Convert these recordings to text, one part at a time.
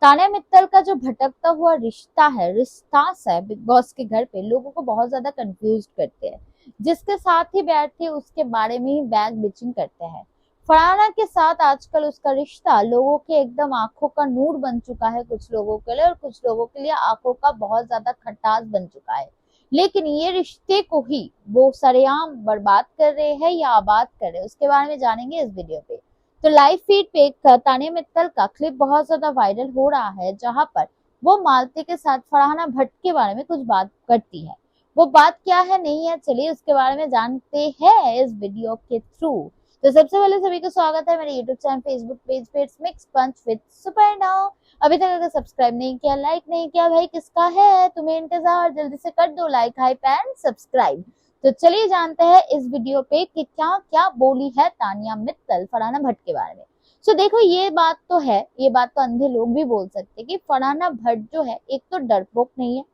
तान्या मित्तल का जो भटकता हुआ रिश्ता है बिग बॉस के घर पे लोगों को बहुत ज्यादा कंफ्यूज करते हैं। जिसके साथ ही बैठते उसके बारे में ही बैग बिचिंग करते हैं। फरहाना के साथ आजकल उसका रिश्ता लोगों के एकदम आंखों का नूर बन चुका है, कुछ लोगों के लिए, और कुछ लोगों के लिए आंखों का बहुत ज्यादा खटास बन चुका है। लेकिन ये रिश्ते को ही वो सरेआम बर्बाद कर रहे हैं या आबाद कर रहे हैं, उसके बारे में जानेंगे इस वीडियो पे। तो लाइव फीड पे एक तान्या मित्तल का क्लिप बहुत ज्यादा वायरल हो रहा है, जहां पर वो मालती के साथ फरहाना भट्ट के बारे में कुछ बात करती है। वो बात क्या है नहीं है, चलिए उसके बारे में जानते हैं इस वीडियो के थ्रू। तो सबसे पहले सभी को स्वागत है मेरे यूट्यूब चैनल फेसबुक पेज पे it's mix punch with super now. अभी तक अगर सब्सक्राइब नहीं किया, लाइक नहीं किया, भाई किसका है तुम्हें इंतजार, जल्दी से कर दो लाइक, हाइप एंड सब्सक्राइब। तो चलिए जानते हैं इस वीडियो पे कि क्या क्या बोली है तान्या मित्तल फरहाना भट्ट के बारे में। सो देखो, ये बात तो है, ये बात तो अंधे लोग भी बोल सकते हैं कि फरहाना भट्ट जो है एक तो डरपोक नहीं है,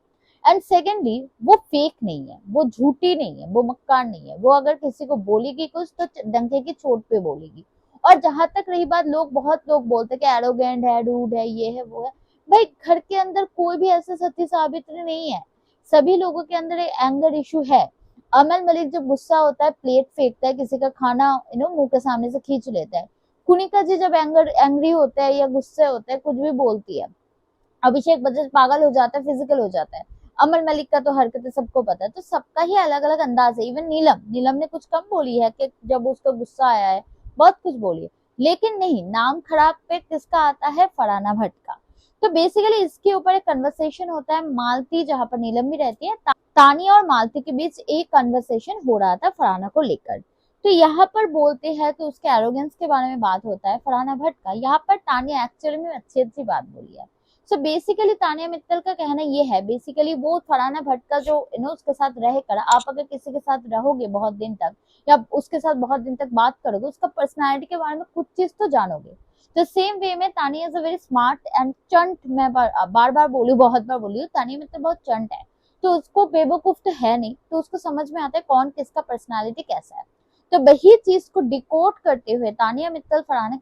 एंड सेकेंडली वो फेक नहीं है, वो झूठी नहीं है, वो मक्कार नहीं है। वो अगर किसी को बोलेगी कुछ तो डंके की चोट पे बोलेगी। और जहां तक रही बात, बहुत लोग बोलते हैं कि एरोगेंट है, रूड है, ये है वो है। भाई घर के अंदर कोई भी ऐसे सत्य साबित्री नहीं है। सभी लोगों के अंदर एक एंगर इशू है। अमल मलिक जब गुस्सा होता है प्लेट फेंकता है, किसी का खाना मुंह के सामने से खींच लेता है। कुनिका जी जब एंग्री होता है या गुस्से होता है कुछ भी बोलती है। अभिषेक बच्चन पागल हो जाता है, फिजिकल हो जाता है। अमर मलिक का तो हरकतें सबको पता है, तो सबका ही अलग अलग अंदाज है। इवन नीलम नीलम ने कुछ कम बोली है कि जब उसको गुस्सा आया है, बहुत कुछ बोली है। लेकिन नहीं, नाम खराब पे किसका आता है? फरहाना भट्ट का। तो बेसिकली इसके ऊपर एक कन्वर्सेशन होता है मालती, जहां पर नीलम भी रहती है। तानिया और मालती के बीच एक कन्वर्सेशन हो रहा था फरहाना को लेकर। तो यहाँ पर बोलते हैं तो उसके एरोगेंस के बारे में बात होता है फरहाना भट्ट का। यहाँ पर तानिया एक्चुअली में अच्छी अच्छी बात बोली है। सो बेसिकली तानिया मित्तल का कहना ये है, बेसिकली वो फरहाना भट्ट का जो उसके साथ रहकर, आप अगर किसी के साथ रहोगे बहुत दिन तक या उसके साथ बहुत दिन तक बात करोगे, उसका पर्सनालिटी के बारे में कुछ चीज तो जानोगे। तो सेम वे में Tania is a very smart and चंट। मैं बार बार बोली, बहुत बार बोली हूँ, तानिया मित्तल बहुत चंट है। तो उसको बेवकूफ तो है नहीं, तो उसको समझ में आता है कौन किसका पर्सनालिटी कैसा है। तो वही चीज को डिकोड करते हुए तानिया मित्तल फरहाना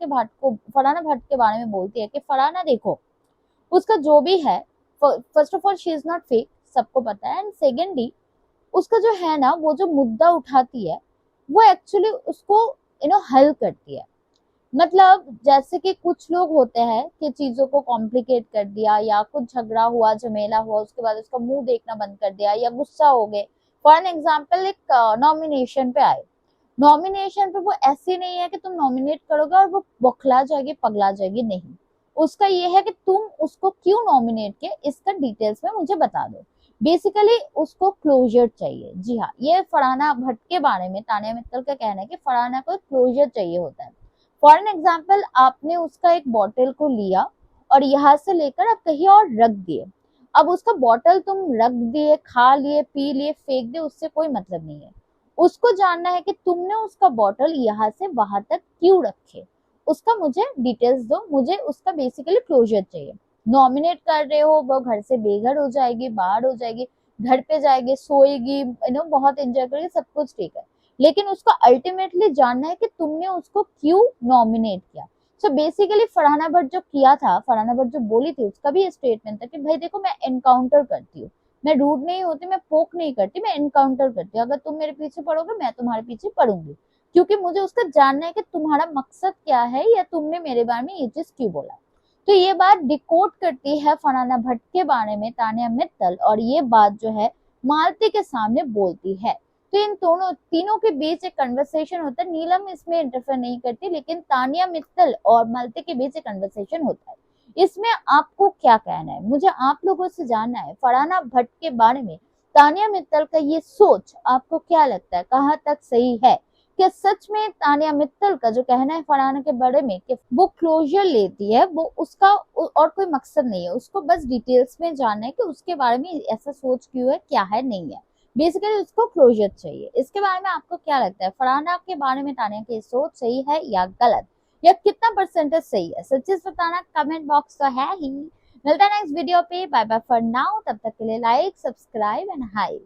भट्ट के बारे में बोलती है कि फरहाना देखो, उसका जो भी है, first of all she is not fake, सबको पता है। एंड सेकेंडली उसका जो है ना, वो जो मुद्दा उठाती है वो एक्चुअली उसको हल करती है। मतलब जैसे कि कुछ लोग होते हैं कि चीजों को कॉम्प्लिकेट कर दिया, या कुछ झगड़ा हुआ, झमेला हुआ, उसके बाद उसका मुंह देखना बंद कर दिया या गुस्सा हो गए। फॉर एन एग्जाम्पल, एक नॉमिनेशन पे आए, नॉमिनेशन पे वो ऐसी नहीं है कि तुम नॉमिनेट करोगे और वो बौखला जाएगी, पगला जाएगी, नहीं। उसका ये है कि तुम उसको क्यों नॉमिनेट किए, इसका डिटेल्स में मुझे बता दो। बेसिकली उसको क्लोजर चाहिए। जी हाँ, ये फरहाना भट्ट के बारे में तानिया मित्तल का कहना है कि फरहाना को क्लोजर चाहिए होता है। फॉर एन एग्जाम्पल, आपने उसका एक बॉटल को लिया और यहाँ से लेकर आप कहीं और रख दिए। अब उसका बॉटल तुम रख दिए, खा लिए, पी लिए, फेंक दिए, उससे कोई मतलब नहीं है। उसको जानना है कि तुमने उसका बॉटल यहाँ से वहां तक क्यों रखे, उसका मुझे डिटेल्स दो, मुझे उसका बेसिकली क्लोजर चाहिए। नॉमिनेट कर रहे हो, वो घर से बेघर हो जाएगी, बाहर हो जाएगी, घर पे जाएगी, सोएगी, बहुत एंजॉय करेगी, सब कुछ ठीक है। लेकिन उसको अल्टीमेटली जानना है कि तुमने उसको क्यों नॉमिनेट किया। सो बेसिकली फरहाना भट्ट जो किया था, फरहाना भट्ट जो बोली थी, उसका भी स्टेटमेंट था कि भाई देखो, मैं एनकाउंटर करती हूँ, मैं रूड नहीं होती, मैं पोक नहीं करती, मैं एनकाउंटर करती हूँ। अगर तुम मेरे पीछे पड़ोगे मैं तुम्हारे पीछे पड़ूंगी, क्योंकि मुझे उसका जानना है कि तुम्हारा मकसद क्या है या तुमने मेरे बारे में ये चीज क्यों बोला। तो ये बात डिकोड करती है फरहाना भट्ट के बारे में तानिया मित्तल, और ये बात जो है मालती के सामने बोलती है। तो इन तीनों के बीच एक कन्वर्सेशन होता है। नीलम इसमें इंटरफेयर नहीं करती, लेकिन तानिया मित्तल और मालती के बीच एक कन्वर्सेशन होता है। इसमें आपको क्या कहना है, मुझे आप लोगों से जानना है। फरहाना भट्ट के बारे में तानिया मित्तल का ये सोच आपको क्या लगता है, कहाँ तक सही है? क्या सच में तानिया मित्तल का जो कहना है फरहाना के बारे में कि वो क्लोजर लेती है, वो उसका और कोई मकसद नहीं है, उसको बस डिटेल्स में जानना है कि उसके बारे में ऐसा सोच क्यों है, क्या है, नहीं है। बेसिकली उसको क्लोजर चाहिए। इसके बारे में आपको क्या लगता है, फरहाना के बारे में तानिया की सोच सही है या गलत, या कितना परसेंटेज सही है? सच्ची बताना, कमेंट बॉक्स तो है ही। मिलता है नेक्स्ट वीडियो पे। बाय बाय फॉर नाउ, तब तक के लिए लाइक, सब्सक्राइब एंड हाई।